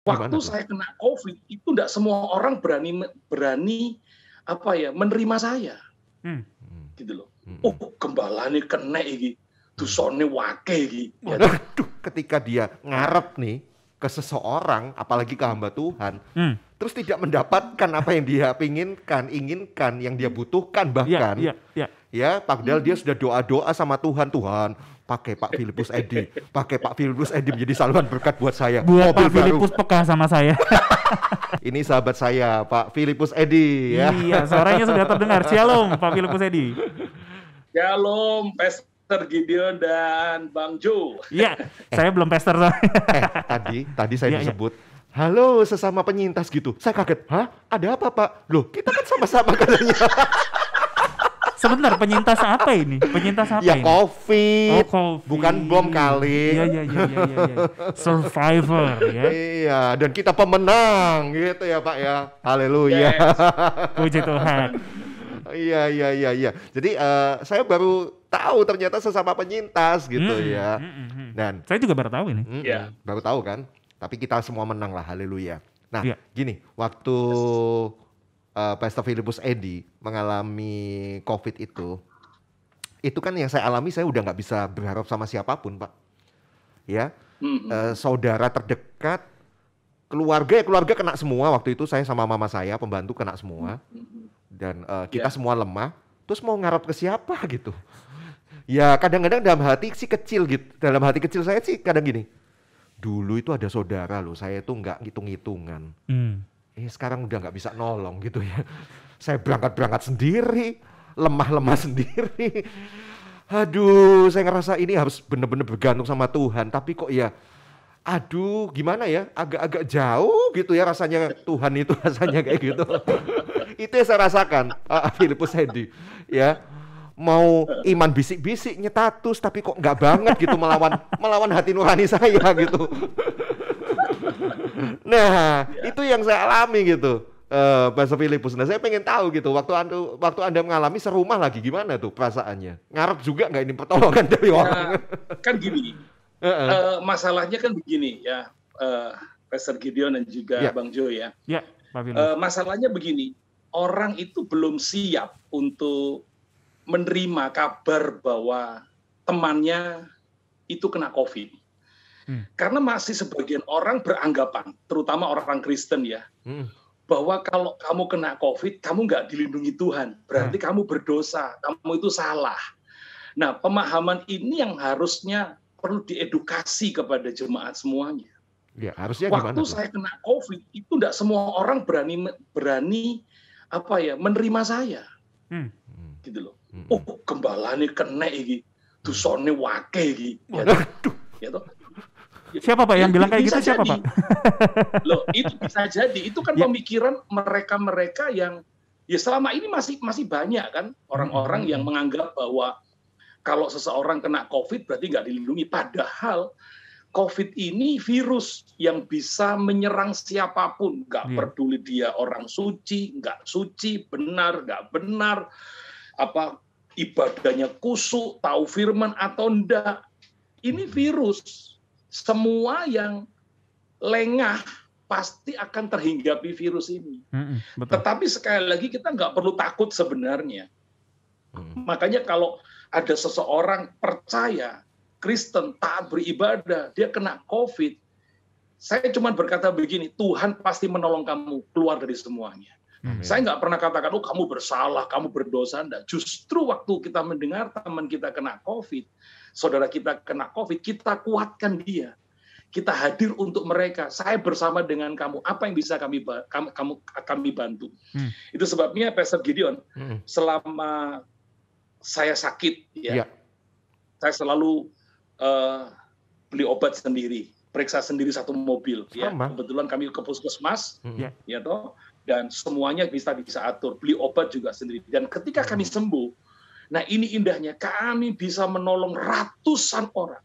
Waktu saya kena COVID itu tidak semua orang berani menerima saya, gitu loh. Oh, gembala nih kena iki, dosane wake iki. Waduh, ketika dia ngarep nih ke seseorang, apalagi ke hamba Tuhan, terus tidak mendapatkan apa yang dia inginkan, yang dia butuhkan bahkan, ya, padahal dia sudah doa sama Tuhan, pakai Pak Filipus Edi menjadi saluran berkat buat saya. Buat Pak Filipus peka sama saya. Ini sahabat saya, Pak Filipus Edi. Ya. Iya, suaranya sudah terdengar. Shalom, Pak Filipus Edi. Shalom, Pastor Gideon dan Bang Jo. Iya, saya belum pastor. Tadi saya disebut. Halo, sesama penyintas gitu. Saya kaget. Hah? Ada apa, Pak? Loh, kita kan sama-sama katanya. Sebentar, penyintas apa ini? Penyintas apa ya, ini? COVID. COVID. Bukan bom kali. Iya. Survivor, ya. Iya, dan kita pemenang gitu ya, Pak ya. Haleluya. Yes. Puji Tuhan. Iya. Jadi saya baru tahu ternyata sesama penyintas gitu ya. Dan saya juga baru tahu ini. Baru tahu kan? Tapi kita semua menang lah, haleluya. Nah, gini, waktu Pastor Filipus Edi mengalami COVID itu kan yang saya alami, saya udah nggak bisa berharap sama siapapun, Pak. Ya, saudara terdekat, keluarga kena semua waktu itu. Saya sama mama saya, pembantu kena semua, dan kita semua lemah. Terus mau ngarep ke siapa gitu? Ya kadang-kadang dalam hati kecil saya sih kadang gini. Dulu itu ada saudara loh, saya tuh nggak ngitung-ngitungan. Sekarang udah nggak bisa nolong gitu ya. Saya berangkat sendiri, lemah sendiri. Aduh, saya ngerasa ini harus benar-benar bergantung sama Tuhan. Tapi kok ya, aduh gimana ya, agak-agak jauh gitu ya rasanya Tuhan itu rasanya kayak gitu. Itu yang saya rasakan, Filipus Edi. Ya, mau iman bisik-bisik nyetatus, tapi kok nggak banget gitu melawan hati nurani saya gitu. Nah, itu yang saya alami gitu, Pastor Filipus. Nah, saya pengen tahu gitu, waktu Anda mengalami serumah lagi, gimana tuh perasaannya? Ngarep juga nggak ini pertolongan dari orang? Kan gini, masalahnya kan begini ya, Pastor Gideon dan juga Bang Jo ya. Ya, Pak Filipus. Masalahnya begini, orang itu belum siap untuk menerima kabar bahwa temannya itu kena COVID. Karena masih sebagian orang beranggapan, terutama orang Kristen ya, bahwa kalau kamu kena COVID, kamu nggak dilindungi Tuhan. Berarti kamu berdosa, kamu itu salah. Nah, pemahaman ini yang harusnya perlu diedukasi kepada jemaat semuanya. Ya, harusnya waktu saya kena COVID, itu nggak semua orang berani menerima saya. Gitu loh. Oh, gembala nih kena iki, dosane wake iki. Ya toh. Siapa Pak yang bilang kayak gitu? Siapa Pak? Loh, itu bisa jadi. Itu kan pemikiran mereka yang ya selama ini masih banyak kan orang-orang yang menganggap bahwa kalau seseorang kena COVID berarti nggak dilindungi. Padahal COVID ini virus yang bisa menyerang siapapun, nggak peduli dia orang suci, nggak suci, benar, nggak benar, ibadahnya kusuk, tahu firman atau enggak. Ini virus. Semua yang lengah pasti akan terhinggapi virus ini. Betul. Tetapi sekali lagi kita nggak perlu takut sebenarnya. Makanya kalau ada seseorang percaya, Kristen, taat beribadah, dia kena COVID, saya cuma berkata begini, Tuhan pasti menolong kamu keluar dari semuanya. Saya nggak pernah katakan, oh kamu bersalah, kamu berdosa. Enggak. Justru waktu kita mendengar teman kita kena COVID, saudara kita kena COVID, kita kuatkan dia. Kita hadir untuk mereka. Saya bersama dengan kamu. Apa yang bisa kami bantu? Itu sebabnya Pastor Gideon, selama saya sakit, saya selalu beli obat sendiri, periksa sendiri satu mobil. Ya. Kebetulan kami ke puskesmas, ya toh, dan semuanya bisa atur. Beli obat juga sendiri. Dan ketika kami sembuh, nah ini indahnya, kami bisa menolong ratusan orang.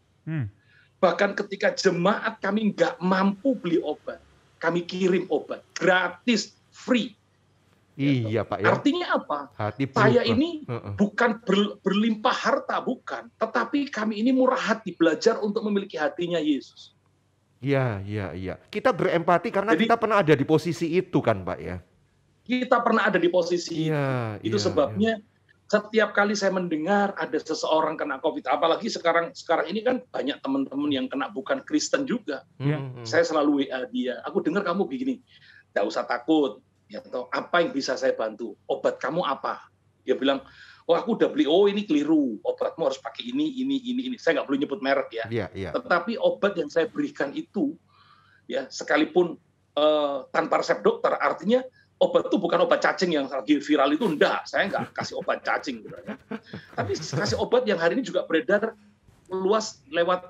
Bahkan ketika jemaat kami nggak mampu beli obat, kami kirim obat gratis, free. Iya Pak. Ya. Artinya apa? Saya ini bukan berlimpah harta, bukan. Tetapi kami ini murah hati, belajar untuk memiliki hatinya Yesus. Iya. Kita berempati karena Jadi, kita pernah ada di posisi itu kan, Pak ya. Kita pernah ada di posisi itu Iya. sebabnya setiap kali saya mendengar ada seseorang kena COVID, apalagi sekarang ini kan banyak teman-teman yang kena bukan Kristen juga. Saya selalu WA dia, aku dengar kamu begini, nggak usah takut, ya toh, apa yang bisa saya bantu? Obat kamu apa? Dia bilang, oh aku udah beli, oh ini keliru, obatmu harus pakai ini. Saya nggak perlu nyebut merek ya. Iya. Tetapi obat yang saya berikan itu, ya sekalipun tanpa resep dokter, artinya obat itu bukan obat cacing yang lagi viral itu, enggak. Saya nggak kasih obat cacing. Tapi kasih obat yang hari ini juga beredar luas lewat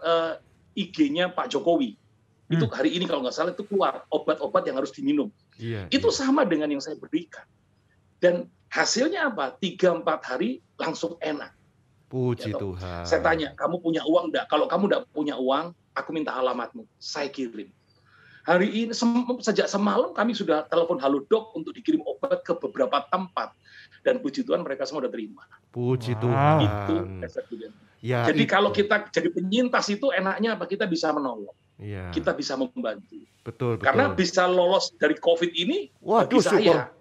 IG-nya Pak Jokowi. Itu hari ini kalau nggak salah itu keluar obat-obat yang harus diminum. Itu sama dengan yang saya berikan. Dan hasilnya apa? 3-4 hari langsung enak. Puji Tuhan. Saya tanya, kamu punya uang enggak? Kalau kamu enggak punya uang, aku minta alamatmu. Saya kirim. Hari ini, sejak semalam kami sudah telepon Halodoc untuk dikirim obat ke beberapa tempat. Dan puji Tuhan mereka semua sudah terima. Puji Tuhan. Itu efek ya, jadi kalau kita jadi penyintas itu enaknya apa? Kita bisa menolong. Kita bisa membantu. Betul. Karena bisa lolos dari COVID ini, waduh,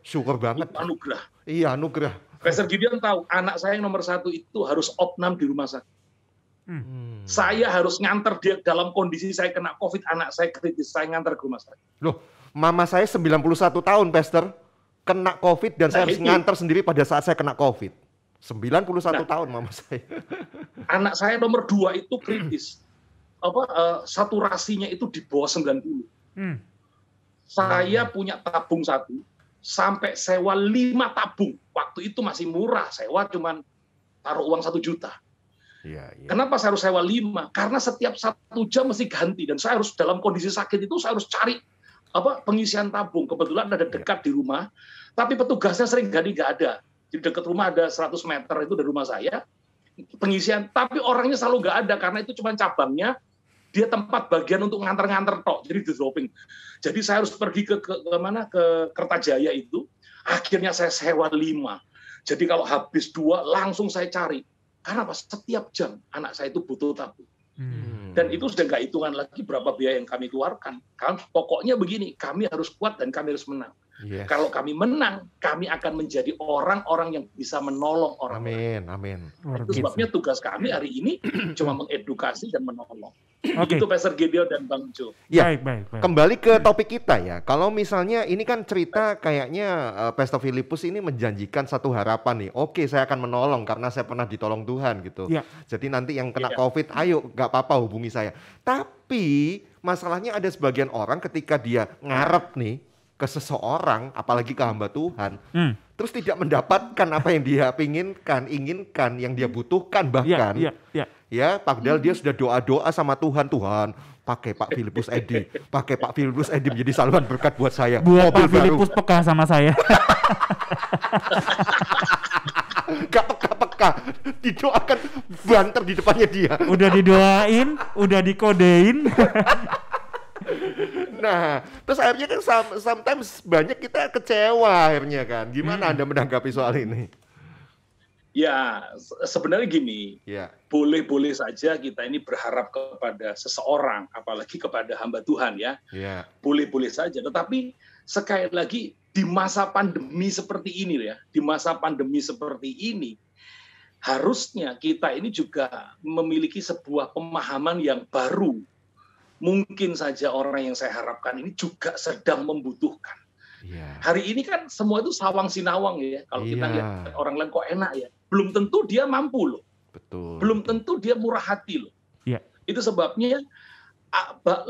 syukur banget. Itu anugerah. Iya, anugerah. Pastor Gideon tahu, anak saya yang nomor 1 itu harus opnam di rumah sakit. Saya harus nganter dia dalam kondisi saya kena COVID, anak saya kritis, saya nganter ke rumah sakit. Loh, mama saya 91 tahun, Pastor, kena COVID dan saya harus nganter sendiri pada saat saya kena COVID. 91 tahun mama saya. Anak saya nomor 2 itu kritis. Saturasinya itu di bawah 90. Saya punya tabung 1, sampai sewa 5 tabung. Waktu itu masih murah, sewa cuman taruh uang 1 juta. Kenapa saya harus sewa 5? Karena setiap 1 jam mesti ganti, dan saya harus dalam kondisi sakit itu saya harus cari pengisian tabung. Kebetulan ada dekat di rumah, tapi petugasnya sering nggak ada. Di dekat rumah ada 100 meter itu dari rumah saya pengisian, tapi orangnya selalu nggak ada karena itu cuma cabangnya, dia tempat bagian untuk nganter-nganter tok, jadi di dropping. Jadi saya harus pergi ke Kertajaya itu, akhirnya saya sewa 5. Jadi kalau habis 2 langsung saya cari. Karena apa? Setiap jam anak saya itu butuh tabung. Dan itu sudah nggak hitungan lagi berapa biaya yang kami keluarkan. Pokoknya begini, kami harus kuat dan kami harus menang. Kalau kami menang, kami akan menjadi orang-orang yang bisa menolong orang. Amin. Itu sebabnya tugas kami hari ini cuma mengedukasi dan menolong. Itu Pastor Gideon dan Bang Jo. Baik. Kembali ke topik kita ya. Kalau misalnya ini kan cerita kayaknya Pastor Filipus ini menjanjikan satu harapan nih. Oke, saya akan menolong karena saya pernah ditolong Tuhan gitu. Jadi nanti yang kena COVID, ayo gak apa-apa hubungi saya. Tapi masalahnya ada sebagian orang ketika dia ngarep nih ke seseorang, apalagi ke hamba Tuhan, terus tidak mendapatkan apa yang dia inginkan, yang dia butuhkan bahkan. Padahal dia sudah doa-doa sama Tuhan, pakai Pak Filipus Edi menjadi saluran berkat buat saya. Buat Pak Filipus peka sama saya. Gak peka, didoakan banter di depannya dia. Udah didoain, udah dikodein. Nah, terus akhirnya kan sometimes banyak kita kecewa akhirnya kan. Gimana Anda menanggapi soal ini? Ya, sebenarnya gini, boleh-boleh saja kita ini berharap kepada seseorang, apalagi kepada hamba Tuhan ya. Boleh-boleh saja, tetapi sekali lagi di masa pandemi seperti ini ya, harusnya kita ini juga memiliki sebuah pemahaman yang baru. Mungkin saja orang yang saya harapkan ini juga sedang membutuhkan. Hari ini kan semua itu sawang sinawang ya. Kalau kita lihat orang lain kok enak ya. Belum tentu dia mampu loh. Betul. Belum tentu dia murah hati loh. Itu sebabnya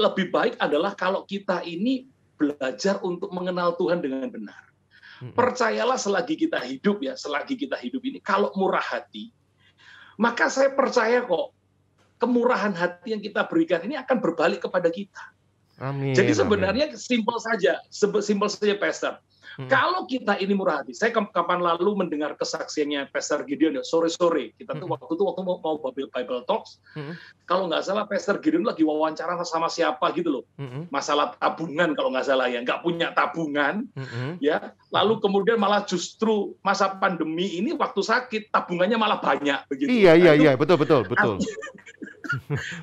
lebih baik adalah kalau kita ini belajar untuk mengenal Tuhan dengan benar. Percayalah selagi kita hidup ini, kalau murah hati, maka saya percaya kok kemurahan hati yang kita berikan ini akan berbalik kepada kita. Amin. Jadi sebenarnya simpel saja Pastor. Kalau kita ini murah hati, saya kapan lalu mendengar kesaksiannya Pastor Gideon ya, sore-sore. Kita tuh waktu mau Bible Talks, kalau nggak salah Pastor Gideon lagi wawancara sama siapa gitu loh. Masalah tabungan kalau nggak salah ya, nggak punya tabungan, ya. Lalu kemudian malah justru masa pandemi ini waktu sakit tabungannya malah banyak begitu. Iya, betul.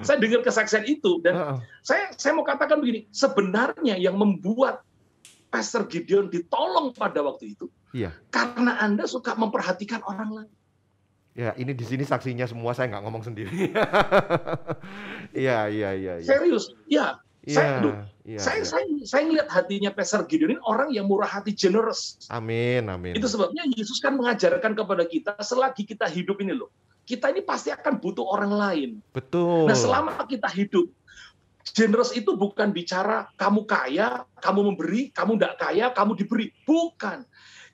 Saya dengar kesaksian itu dan saya mau katakan begini, sebenarnya yang membuat Pastor Gideon ditolong pada waktu itu, karena Anda suka memperhatikan orang lain. Ya, ini di sini saksinya semua, saya nggak ngomong sendiri. Iya. Serius, saya ngelihat hatinya Pastor Gideon ini orang yang murah hati, generous. Amin. Itu sebabnya Yesus kan mengajarkan kepada kita, selagi kita hidup ini loh, kita ini pasti akan butuh orang lain. Betul. Nah, selama kita hidup, generous itu bukan bicara kamu kaya, kamu memberi, kamu tidak kaya, kamu diberi. Bukan.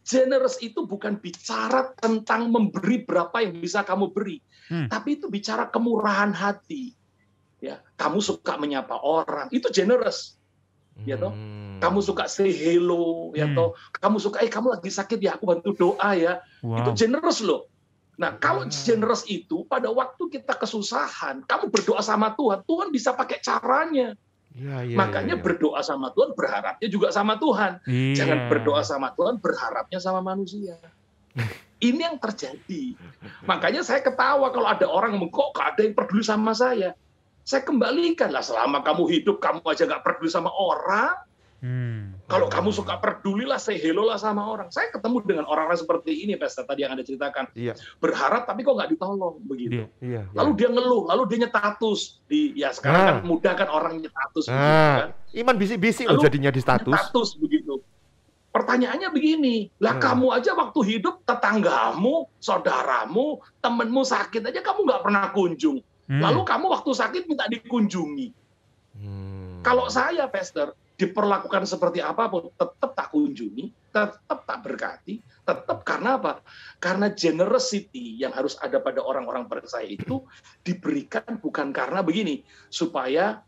Generous itu bukan bicara tentang memberi berapa yang bisa kamu beri. Tapi itu bicara kemurahan hati. Ya, kamu suka menyapa orang, itu generous. Ya toh? Kamu suka say hello, ya toh? Kamu suka, kamu lagi sakit ya, aku bantu doa ya. Wow. Itu generous loh. Nah, kalau generous itu pada waktu kita kesusahan, kamu berdoa sama Tuhan, Tuhan bisa pakai caranya. Makanya berdoa sama Tuhan, berharapnya juga sama Tuhan. Jangan berdoa sama Tuhan, berharapnya sama manusia. Ini yang terjadi. Makanya saya ketawa kalau ada orang kok gak ada yang peduli sama saya. Saya kembalikan lah, selama kamu hidup, kamu aja gak peduli sama orang. Kalau kamu suka peduli lah, say hello lah sama orang. Saya ketemu dengan orang-orang seperti ini, Pastor, tadi yang Anda ceritakan. Berharap tapi kok nggak ditolong begitu. Lalu dia ngeluh, lalu dia nyetatus. Sekarang kan mudah kan orang nyetatus. Begitu, kan? Iman bisik-bisik loh jadinya di status. Nyetatus begitu. Pertanyaannya begini, lah kamu aja waktu hidup tetanggamu, saudaramu, temenmu sakit aja kamu nggak pernah kunjung. Lalu kamu waktu sakit minta dikunjungi. Kalau saya, Pastor, diperlakukan seperti apapun, tetap tak kunjungi, tetap tak berkati, tetap karena apa? Karena generosity yang harus ada pada orang-orang percaya itu diberikan bukan karena begini, supaya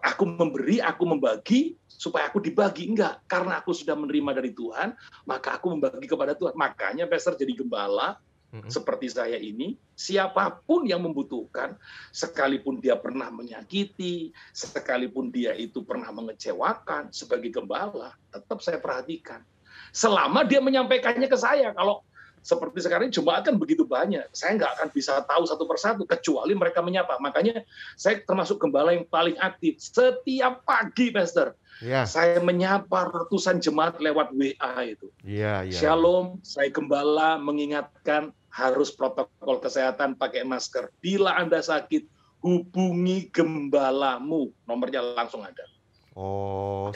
aku memberi, aku membagi, supaya aku dibagi. Enggak, karena aku sudah menerima dari Tuhan, maka aku membagi kepada Tuhan. Makanya Pastor jadi gembala, seperti saya ini, siapapun yang membutuhkan, sekalipun dia pernah menyakiti, sekalipun dia itu pernah mengecewakan, sebagai gembala, tetap saya perhatikan. Selama dia menyampaikannya ke saya, kalau seperti sekarang jemaat kan begitu banyak, saya nggak akan bisa tahu satu persatu, kecuali mereka menyapa. Makanya saya termasuk gembala yang paling aktif. Setiap pagi, Pastor, saya menyapa ratusan jemaat lewat WA itu. Shalom, saya gembala mengingatkan harus protokol kesehatan, pakai masker. Bila Anda sakit, hubungi gembalamu. Nomornya langsung ada.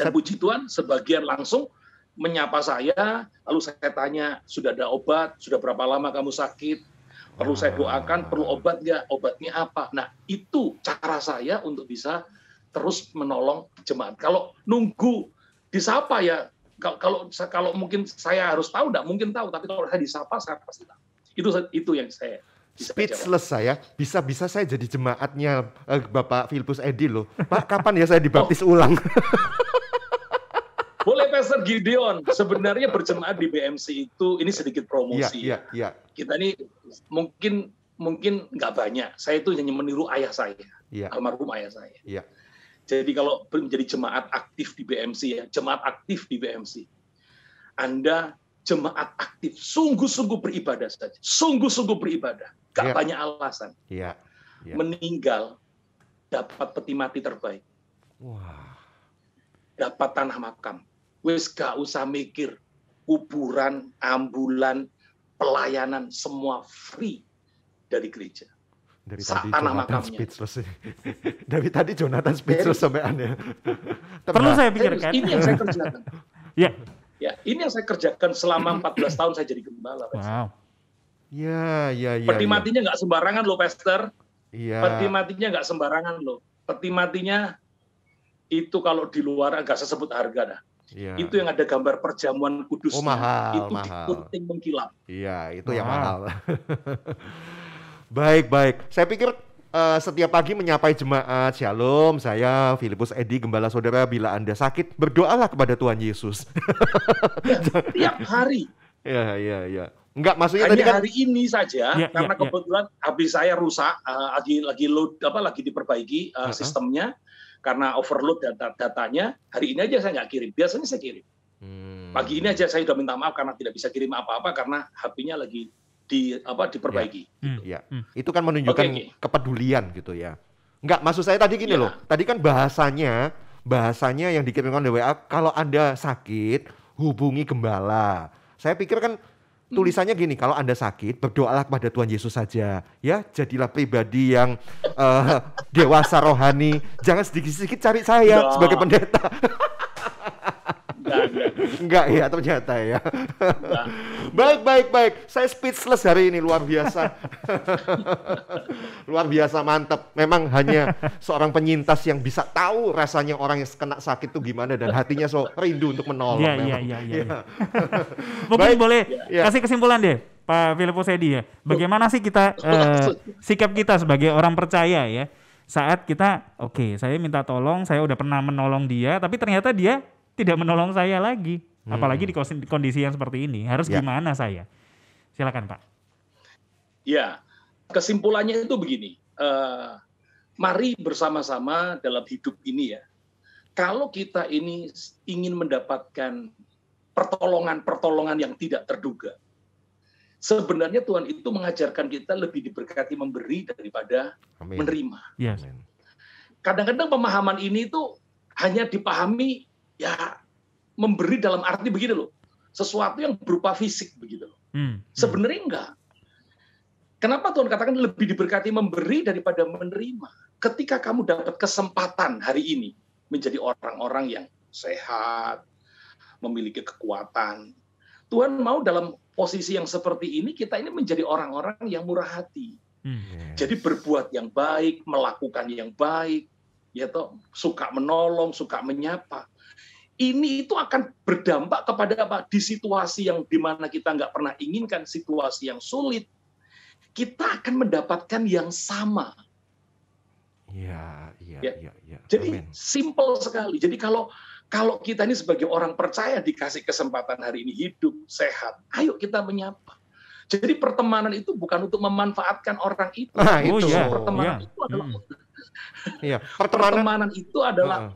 Dan puji Tuhan, sebagian langsung menyapa saya, lalu saya tanya, sudah ada obat? Sudah berapa lama kamu sakit? Perlu saya doakan? Perlu obat nggak? Obatnya apa? Nah, itu cara saya untuk bisa terus menolong jemaat. Kalau nunggu disapa ya, kalau mungkin saya harus tahu, nggak mungkin tahu. Tapi kalau saya disapa, saya pasti tahu. Itu yang saya speechless saya. Bisa saya jadi jemaatnya Bapak Filipus Edi loh. Pak, kapan ya saya dibaptis ulang? Boleh, Pastor Gideon. Sebenarnya berjemaat di BMC itu, ini sedikit promosi. Kita ini mungkin nggak banyak. Saya itu hanya meniru ayah saya, almarhum ayah saya. Jadi kalau menjadi jemaat aktif di BMC ya, jemaat aktif di BMC, Anda jemaat aktif, sungguh-sungguh beribadah saja, sungguh-sungguh beribadah, gak banyak alasan. Meninggal dapat peti mati terbaik, dapat tanah makam, wis gak usah mikir kuburan, ambulan, pelayanan, semua free dari gereja. Dari tadi Jonathan speechless. Dari tadi Jonathan speechless sampai aneh. Perlu saya pikirkan. Ini yang saya kerjakan. Ini yang saya kerjakan selama 14 tahun saya jadi gembala. Wow. Peti matinya nggak sembarangan loh, Pastor. Peti matinya nggak sembarangan loh. Peti matinya itu kalau di luar nggak saya sebut harga dah. Itu yang ada gambar perjamuan kudusnya. Mahal, itu dikunting mengkilap. Itu yang mahal. Baik. Saya pikir setiap pagi menyapai jemaat, Shalom, saya Filipus Edi, gembala saudara, bila Anda sakit, berdoalah kepada Tuhan Yesus. Tiap hari. Ya. Enggak, maksudnya hanya tadi kan hari ini saja, karena kebetulan habis saya rusak, lagi load, lagi diperbaiki sistemnya, karena overload datanya, hari ini aja saya nggak kirim. Biasanya saya kirim. Pagi ini aja saya udah minta maaf karena tidak bisa kirim apa-apa karena HP-nya lagi diperbaiki. Ya. Itu kan menunjukkan kepedulian gitu ya. Enggak, maksud saya tadi gini loh. Tadi kan bahasanya yang dikirimkan di WA, kalau Anda sakit, hubungi gembala. Saya pikir kan tulisannya gini, kalau Anda sakit, berdoalah kepada Tuhan Yesus saja. Ya, jadilah pribadi yang dewasa rohani. Jangan sedikit-sedikit cari saya sebagai pendeta. Enggak ya, ternyata ya. Baik. Saya speechless hari ini, luar biasa. Luar biasa, mantap. Memang hanya seorang penyintas yang bisa tahu rasanya orang yang kena sakit itu gimana dan hatinya so rindu untuk menolong. Iya. Mungkin boleh kasih kesimpulan deh, Pak Filipus Edi ya. Bagaimana sih kita sikap kita sebagai orang percaya ya? Saat kita saya minta tolong, saya udah pernah menolong dia, tapi ternyata dia tidak menolong saya lagi, apalagi di kondisi yang seperti ini. Harus gimana saya? Silakan Pak. Ya, kesimpulannya itu begini. Mari bersama-sama dalam hidup ini ya. Kalau kita ini ingin mendapatkan pertolongan yang tidak terduga, sebenarnya Tuhan itu mengajarkan kita lebih diberkati memberi daripada menerima. Yes. Kadang-kadang pemahaman ini itu hanya dipahami memberi dalam arti begini loh, sesuatu yang berupa fisik begitu loh. Sebenarnya enggak. Kenapa Tuhan katakan lebih diberkati memberi daripada menerima? Ketika kamu dapat kesempatan hari ini menjadi orang-orang yang sehat, memiliki kekuatan, Tuhan mau dalam posisi yang seperti ini kita ini menjadi orang-orang yang murah hati. Jadi berbuat yang baik, melakukan yang baik, suka menolong, suka menyapa. Ini itu akan berdampak kepada apa? Di situasi yang dimana kita nggak pernah inginkan, situasi yang sulit, kita akan mendapatkan yang sama. Iya. Jadi simple sekali. Jadi kalau kita ini sebagai orang percaya dikasih kesempatan hari ini hidup sehat, ayo kita menyapa. Jadi pertemanan itu bukan untuk memanfaatkan orang itu. Pertemanan itu adalah pertemanan itu adalah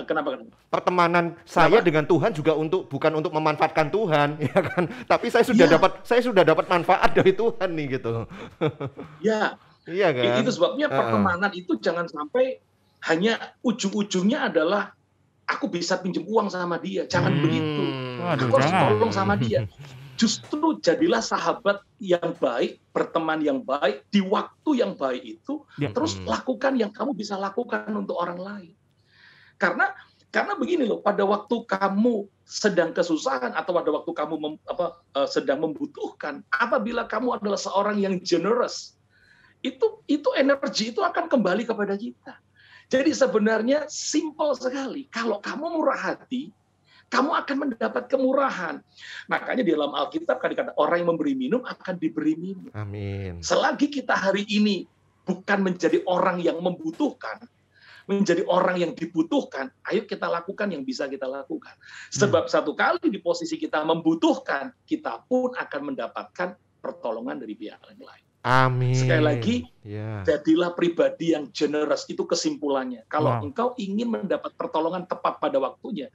kenapa? Pertemanan saya dengan Tuhan juga bukan untuk memanfaatkan Tuhan, ya kan? Tapi saya sudah dapat manfaat dari Tuhan nih gitu. Iya kan? Itu sebabnya pertemanan itu jangan sampai hanya ujung-ujungnya adalah aku bisa pinjam uang sama dia. Jangan begitu. Aku harus tolong sama dia. Justru jadilah sahabat yang baik, berteman yang baik, di waktu yang baik itu, terus lakukan yang kamu bisa lakukan untuk orang lain. Karena begini loh, pada waktu kamu sedang kesusahan atau pada waktu kamu sedang membutuhkan, apabila kamu adalah seorang yang generous, itu energi itu akan kembali kepada kita. Jadi sebenarnya simple sekali. Kalau kamu murah hati, kamu akan mendapat kemurahan. Makanya di dalam Alkitab kan dikatakan orang yang memberi minum akan diberi minum. Amin. Selagi kita hari ini bukan menjadi orang yang membutuhkan, menjadi orang yang dibutuhkan, ayo kita lakukan yang bisa kita lakukan. Sebab satu kali di posisi kita membutuhkan, kita pun akan mendapatkan pertolongan dari pihak yang lain. Amin. Sekali lagi, jadilah pribadi yang generous, itu kesimpulannya. Kalau engkau ingin mendapat pertolongan tepat pada waktunya,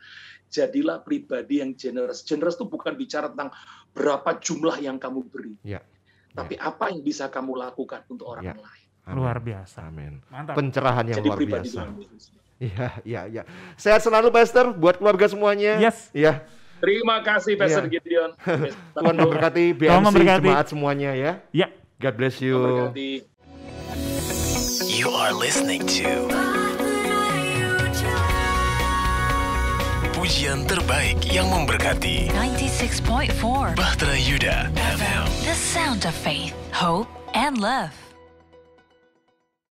jadilah pribadi yang generous. Generous itu bukan bicara tentang berapa jumlah yang kamu beri, tapi apa yang bisa kamu lakukan untuk orang lain. Amin. Luar biasa. Amin. Mantap. Pencerahan yang jadi luar biasa. Iya. Sehat selalu, Pastor, buat keluarga semuanya. Yes. Ya. Terima kasih, Pastor Gideon. Tuhan memberkati BMC jemaat semuanya ya. Ya. God bless you. You are listening to pujian terbaik yang memberkati 96.4 Bahtera Yuda FM. The sound of faith, hope, and love.